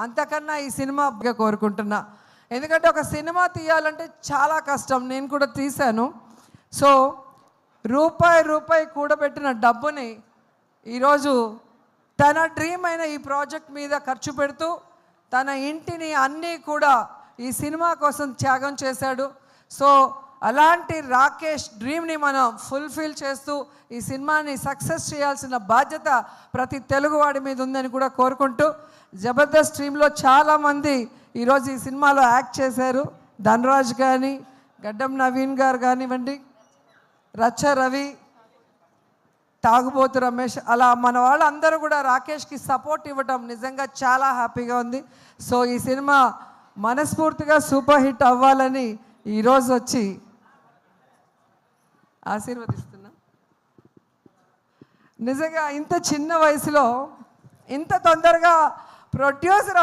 అంతకన్నా ఈ సినిమా కోరుకుంటున్నా. ఎందుకంటే ఒక సినిమా తీయాలంటే చాలా కష్టం. నేను కూడా తీశాను. సో రూపాయి కూడబెట్టిన డబ్బుని ఈరోజు తన డ్రీమ్ అయిన ఈ ప్రాజెక్ట్ మీద ఖర్చు పెడుతూ తన ఇంటిని అన్నీ కూడా ఈ సినిమా కోసం త్యాగం చేశాడు. సో అలాంటి రాకేష్ డ్రీమ్ని మనం ఫుల్ఫిల్ చేస్తూ ఈ సినిమాని సక్సెస్ చేయాల్సిన బాధ్యత ప్రతి తెలుగువాడి మీద ఉందని కూడా కోరుకుంటూ, జబర్దస్త్ టీంలో చాలామంది ఈరోజు ఈ సినిమాలో యాక్ట్ చేశారు. ధనరాజ్ కానీ, గడ్డం నవీన్ గారు కానివ్వండి, రచ్చ రవి, తాగుబోతు రమేష్, అలా మన వాళ్ళందరూ కూడా రాకేష్కి సపోర్ట్ ఇవ్వటం నిజంగా చాలా హ్యాపీగా ఉంది. సో ఈ సినిమా మనస్ఫూర్తిగా సూపర్ హిట్ అవ్వాలని ఈరోజు వచ్చి ఆశీర్వదిస్తున్నా. నిజంగా ఇంత చిన్న వయసులో ఇంత తొందరగా ప్రొడ్యూసర్